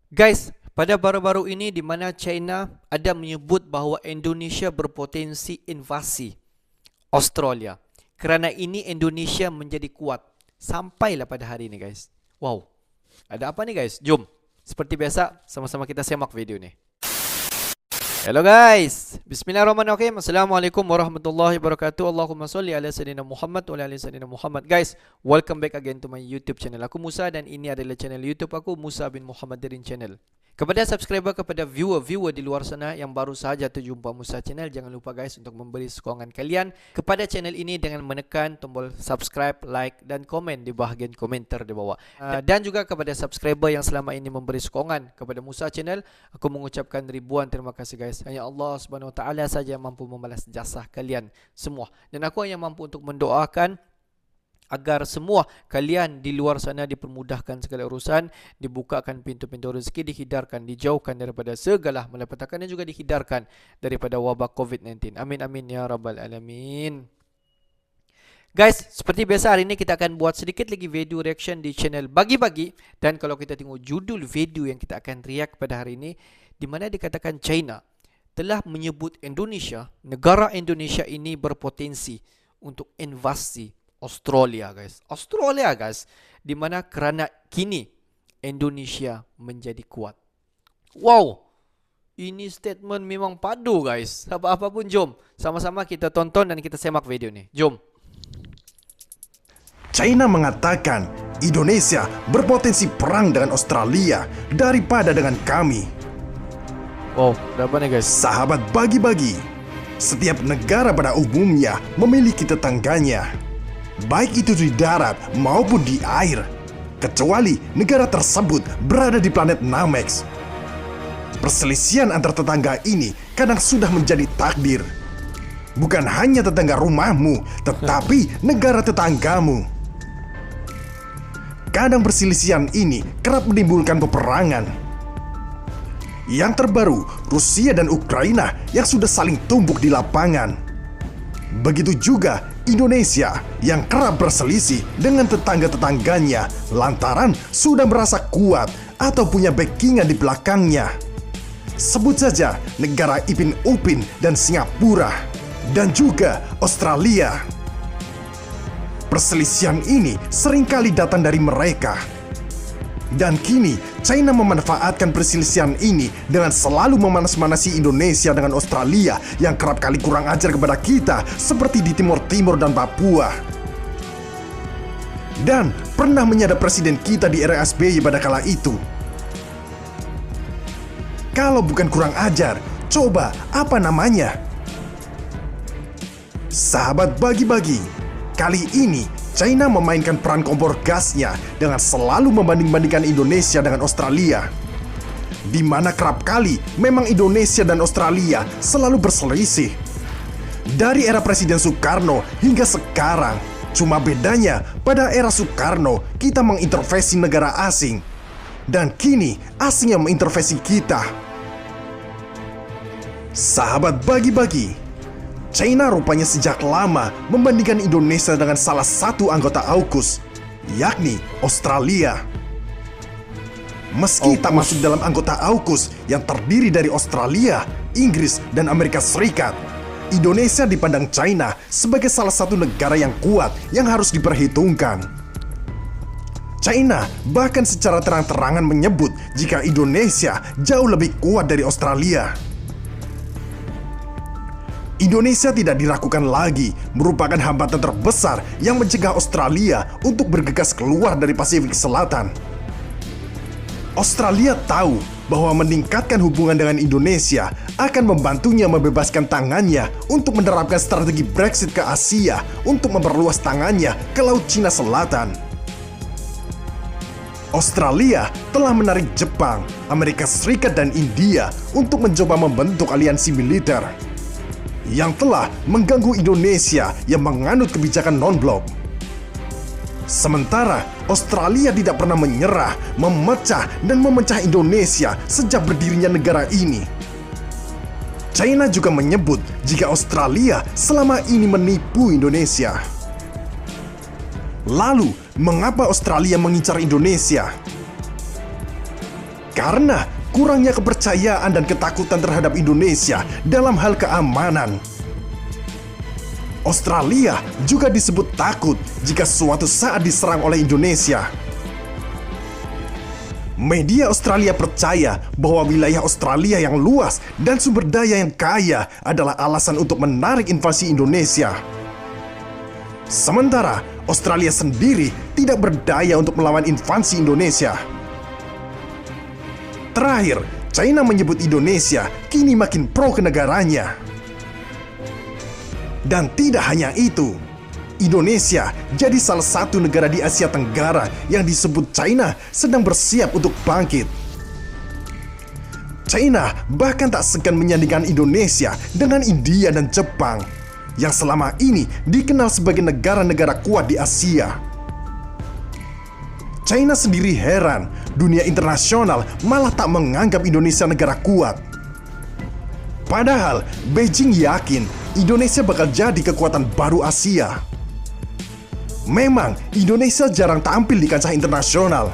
Guys, pada baru-baru ini di mana China ada menyebut bahawa Indonesia berpotensi invasi Australia. Kerana ini Indonesia menjadi kuat. Sampailah pada hari ini guys. Wow. Ada apa nih guys? Jom. Seperti biasa, sama-sama kita semak video ni. Hello guys. Bismillahirrahmanirrahim. Assalamualaikum warahmatullahi wabarakatuh. Allahumma salli ala sayyidina Muhammad wa ala ali sayyidina Muhammad. Guys, welcome back again to my YouTube channel. Aku Musa dan ini adalah channel YouTube aku, Musa bin Muhammad Darin Channel. Kepada subscriber, kepada viewer di luar sana yang baru sahaja terjumpa Musa Channel, jangan lupa guys untuk memberi sokongan kalian kepada channel ini dengan menekan tombol subscribe, like dan komen di bahagian komentar di bawah. Dan juga kepada subscriber yang selama ini memberi sokongan kepada Musa Channel, aku mengucapkan ribuan terima kasih guys. Hanya Allah Subhanahu Wa Taala saja yang mampu membalas jasa kalian semua. Dan aku hanya mampu untuk mendoakan agar semua kalian di luar sana dipermudahkan segala urusan, dibukakan pintu-pintu rezeki, dihindarkan, dijauhkan daripada segala malapetaka dan juga dihindarkan daripada wabak COVID-19. Amin amin ya rabbal alamin. Guys, seperti biasa hari ini kita akan buat sedikit lagi video reaction di channel Bagi-Bagi. Dan kalau kita tengok judul video yang kita akan react pada hari ini, di mana dikatakan China telah menyebut Indonesia, negara Indonesia ini berpotensi untuk invasi Australia guys. Australia guys, di mana kerana kini Indonesia menjadi kuat. Wow. Ini statement memang padu guys. Apa-apa pun jom sama-sama kita tonton dan kita semak video ni. Jom. China mengatakan Indonesia berpotensi perang dengan Australia daripada dengan kami. Wow, ada apa nih guys? Sahabat Bagi-Bagi, setiap negara pada umumnya memiliki tetangganya, baik itu di darat maupun di air, kecuali negara tersebut berada di planet Namek. Perselisihan antar tetangga ini kadang sudah menjadi takdir. Bukan hanya tetangga rumahmu, tetapi negara tetanggamu. Kadang perselisihan ini kerap menimbulkan peperangan. Yang terbaru, Rusia dan Ukraina yang sudah saling tumbuk di lapangan. Begitu juga Indonesia yang kerap berselisih dengan tetangga-tetangganya lantaran sudah merasa kuat atau punya backingan di belakangnya. Sebut saja negara Ipin Upin dan Singapura dan juga Australia. Perselisihan ini seringkali datang dari mereka. Dan kini China memanfaatkan perselisihan ini dengan selalu memanas-manasi Indonesia dengan Australia yang kerap kali kurang ajar kepada kita seperti di Timur Timur dan Papua. Dan pernah menyadap presiden kita di era SBY pada kala itu. Kalau bukan kurang ajar, coba apa namanya? Sahabat Bagi-Bagi, kali ini China memainkan peran kompor gasnya dengan selalu membanding-bandingkan Indonesia dengan Australia. Di mana kerap kali memang Indonesia dan Australia selalu berselisih. Dari era Presiden Soekarno hingga sekarang, cuma bedanya pada era Soekarno kita mengintervensi negara asing. Dan kini asing yang mengintervensi kita. Sahabat Bagi-Bagi, China rupanya sejak lama membandingkan Indonesia dengan salah satu anggota AUKUS, yakni Australia. Meski tak masuk dalam anggota AUKUS yang terdiri dari Australia, Inggris, dan Amerika Serikat, Indonesia dipandang China sebagai salah satu negara yang kuat yang harus diperhitungkan. China bahkan secara terang-terangan menyebut jika Indonesia jauh lebih kuat dari Australia. Indonesia tidak diragukan lagi merupakan hambatan terbesar yang mencegah Australia untuk bergegas keluar dari Pasifik Selatan. Australia tahu bahwa meningkatkan hubungan dengan Indonesia akan membantunya membebaskan tangannya untuk menerapkan strategi Brexit ke Asia untuk memperluas tangannya ke Laut Cina Selatan. Australia telah menarik Jepang, Amerika Serikat, dan India untuk mencoba membentuk aliansi militer yang telah mengganggu Indonesia yang menganut kebijakan non-blok. Sementara Australia tidak pernah menyerah, memecah dan memecah Indonesia sejak berdirinya negara ini. China juga menyebut jika Australia selama ini menipu Indonesia. Lalu, mengapa Australia mengincar Indonesia? karena kurangnya kepercayaan dan ketakutan terhadap Indonesia dalam hal keamanan. Australia juga disebut takut jika suatu saat diserang oleh Indonesia. Media Australia percaya bahwa wilayah Australia yang luas dan sumber daya yang kaya adalah alasan untuk menarik invasi Indonesia. Sementara Australia sendiri tidak berdaya untuk melawan invasi Indonesia. Terakhir, China menyebut Indonesia kini makin pro ke negaranya. Dan tidak hanya itu, Indonesia jadi salah satu negara di Asia Tenggara yang disebut China sedang bersiap untuk bangkit. China bahkan tak segan menyandingkan Indonesia dengan India dan Jepang, yang selama ini dikenal sebagai negara-negara kuat di Asia. China sendiri heran, dunia internasional malah tak menganggap Indonesia negara kuat. Padahal Beijing yakin Indonesia bakal jadi kekuatan baru Asia. Memang Indonesia jarang tampil di kancah internasional.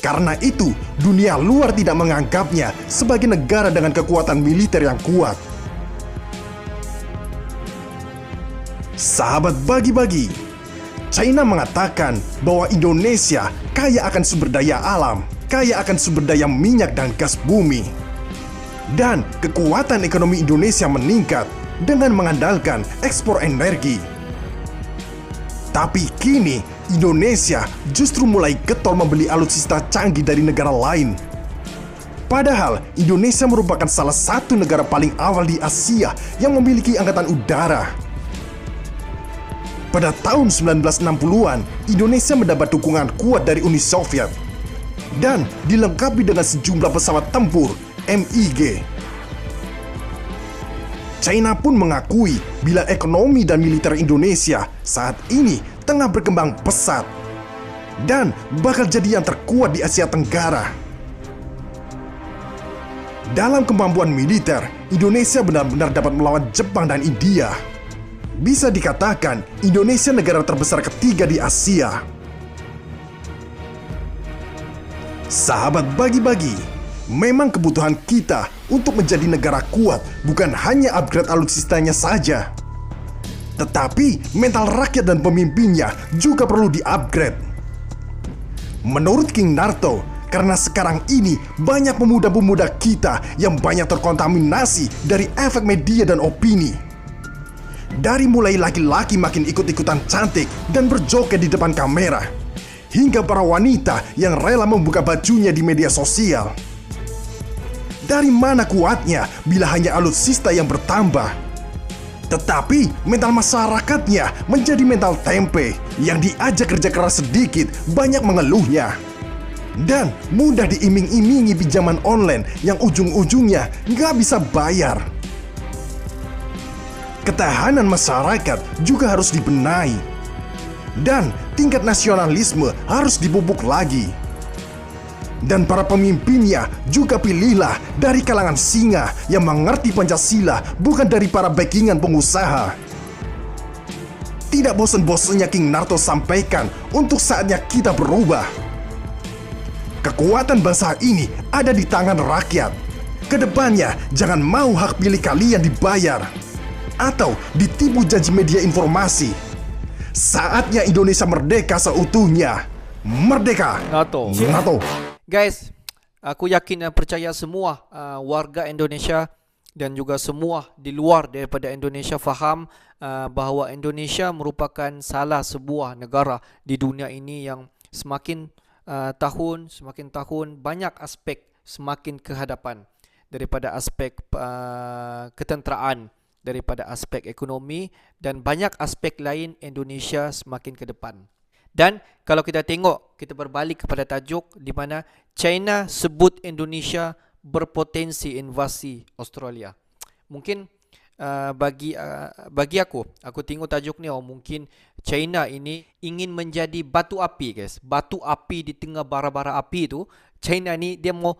Karena itu, dunia luar tidak menganggapnya sebagai negara dengan kekuatan militer yang kuat. Sahabat bagi-bagi, China mengatakan bahwa Indonesia kaya akan sumber daya alam, kaya akan sumber daya minyak dan gas bumi. Dan kekuatan ekonomi Indonesia meningkat dengan mengandalkan ekspor energi. Tapi kini Indonesia justru mulai getol membeli alutsista canggih dari negara lain. Padahal Indonesia merupakan salah satu negara paling awal di Asia yang memiliki angkatan udara. Pada tahun 1960-an, Indonesia mendapat dukungan kuat dari Uni Soviet dan dilengkapi dengan sejumlah pesawat tempur MiG. China pun mengakui bila ekonomi dan militer Indonesia saat ini tengah berkembang pesat dan bakal jadi yang terkuat di Asia Tenggara. Dalam kemampuan militer, Indonesia benar-benar dapat melawan Jepang dan India. Bisa dikatakan Indonesia negara terbesar ketiga di Asia. Sahabat bagi-bagi, memang kebutuhan kita untuk menjadi negara kuat bukan hanya upgrade alutsistanya saja, tetapi mental rakyat dan pemimpinnya juga perlu di-upgrade. Menurut King Narto, karena sekarang ini banyak pemuda-pemuda kita yang banyak terkontaminasi dari efek media dan opini. Dari mulai laki-laki makin ikut-ikutan cantik dan berjoget di depan kamera, hingga para wanita yang rela membuka bajunya di media sosial. Dari mana kuatnya bila hanya alutsista yang bertambah? Tetapi mental masyarakatnya menjadi mental tempe yang diajak kerja keras sedikit banyak mengeluhnya. Dan mudah diiming-imingi pinjaman online yang ujung-ujungnya nggak bisa bayar. Ketahanan masyarakat juga harus dibenahi. Dan tingkat nasionalisme harus dipupuk lagi. Dan para pemimpinnya juga pilihlah dari kalangan singa yang mengerti Pancasila, bukan dari para backingan pengusaha. Tidak bosan-bosannya King Narto sampaikan untuk saatnya kita berubah. Kekuatan bangsa ini ada di tangan rakyat. Kedepannya jangan mau hak pilih kalian dibayar atau ditipu janji media informasi. Saatnya Indonesia merdeka seutuhnya. Merdeka! NATO. NATO. Guys, aku yakin dan percaya semua warga Indonesia dan juga semua di luar daripada Indonesia faham bahawa Indonesia merupakan salah sebuah negara di dunia ini yang semakin tahun banyak aspek semakin ke hadapan, daripada aspek ketenteraan, daripada aspek ekonomi dan banyak aspek lain. Indonesia semakin ke depan. Dan kalau kita tengok, kita berbalik kepada tajuk di mana China sebut Indonesia berpotensi invasi Australia. Mungkin bagi aku tengok tajuk ni, mungkin China ini ingin menjadi batu api, guys. Batu api di tengah bara-bara api itu. China ni dia mau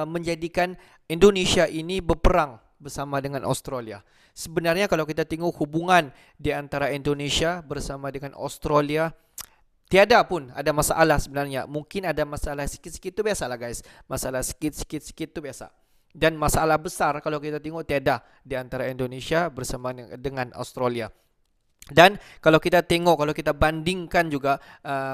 menjadikan Indonesia ini berperang bersama dengan Australia. Sebenarnya kalau kita tengok hubungan di antara Indonesia bersama dengan Australia Tiada pun ada masalah sebenarnya. Mungkin ada masalah sikit-sikit tu biasalah guys. Masalah sikit-sikit tu biasa. Dan masalah besar kalau kita tengok tiada di antara Indonesia bersama dengan Australia. Dan kalau kita tengok, kalau kita bandingkan juga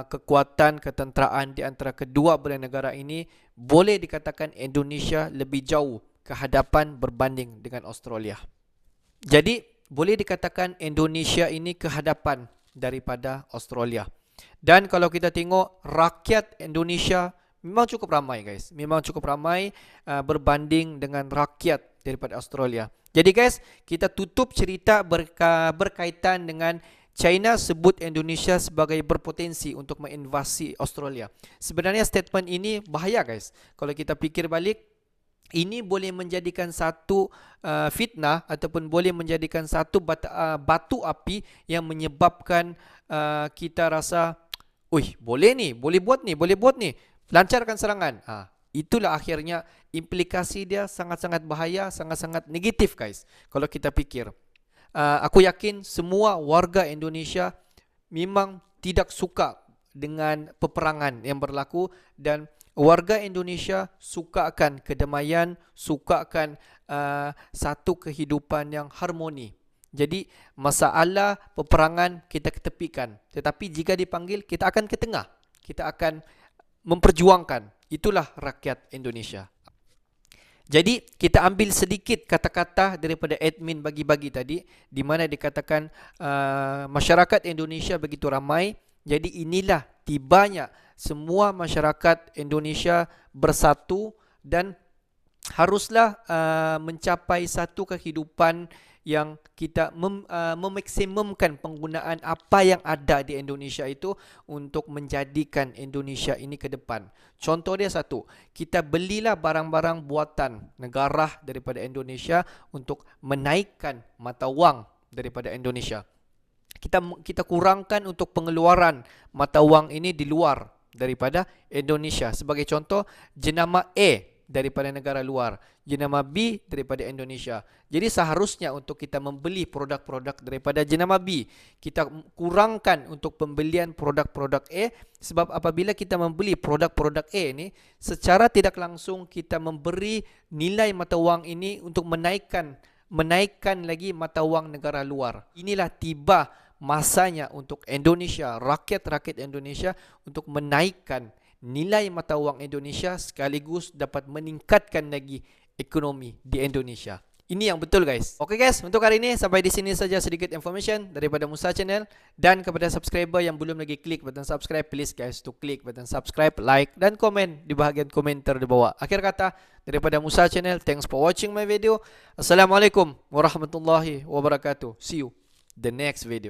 kekuatan ketenteraan di antara kedua belah negara ini, boleh dikatakan Indonesia lebih jauh ke hadapan berbanding dengan Australia. Jadi boleh dikatakan Indonesia ini ke hadapan daripada Australia. Dan kalau kita tengok rakyat Indonesia memang cukup ramai guys. Memang cukup ramai berbanding dengan rakyat daripada Australia. Jadi guys, kita tutup cerita berkaitan dengan China sebut Indonesia sebagai berpotensi untuk menginvasi Australia. Sebenarnya statement ini bahaya guys. Kalau kita fikir balik, ini boleh menjadikan satu fitnah ataupun boleh menjadikan satu batu api yang menyebabkan kita rasa, boleh ni, boleh buat ni, lancarkan serangan. Itulah akhirnya implikasi dia sangat-sangat bahaya, sangat-sangat negatif guys. Kalau kita fikir, aku yakin semua warga Indonesia memang tidak suka dengan peperangan yang berlaku, dan warga Indonesia sukakan kedamaian, sukakan satu kehidupan yang harmoni. Jadi masalah peperangan kita ketepikan, tetapi jika dipanggil kita akan ke tengah, kita akan memperjuangkan. Itulah rakyat Indonesia. Jadi kita ambil sedikit kata-kata daripada admin bagi-bagi tadi, di mana dikatakan masyarakat Indonesia begitu ramai. Jadi inilah tibanya semua masyarakat Indonesia bersatu dan haruslah mencapai satu kehidupan yang kita memaksimumkan penggunaan apa yang ada di Indonesia itu untuk menjadikan Indonesia ini ke depan. Contoh dia satu, kita belilah barang-barang buatan negara daripada Indonesia untuk menaikkan mata wang daripada Indonesia. Kita kurangkan untuk pengeluaran mata wang ini di luar daripada Indonesia. Sebagai contoh, jenama A daripada negara luar, jenama B daripada Indonesia. Jadi seharusnya untuk kita membeli produk-produk daripada jenama B, kita kurangkan untuk pembelian produk-produk A, sebab apabila kita membeli produk-produk A ini, secara tidak langsung kita memberi nilai mata wang ini untuk menaikkan lagi mata wang negara luar. Inilah tiba masanya untuk Indonesia, rakyat-rakyat Indonesia untuk menaikkan nilai mata wang Indonesia sekaligus dapat meningkatkan lagi ekonomi di Indonesia. Ini yang betul guys. Oke guys, untuk hari ini sampai di sini saja sedikit information daripada Musa Channel, dan kepada subscriber yang belum lagi klik button subscribe, please guys to klik button subscribe, like dan komen di bahagian komentar di bawah. Akhir kata daripada Musa Channel, thanks for watching my video. Assalamualaikum warahmatullahi wabarakatuh. See you the next video.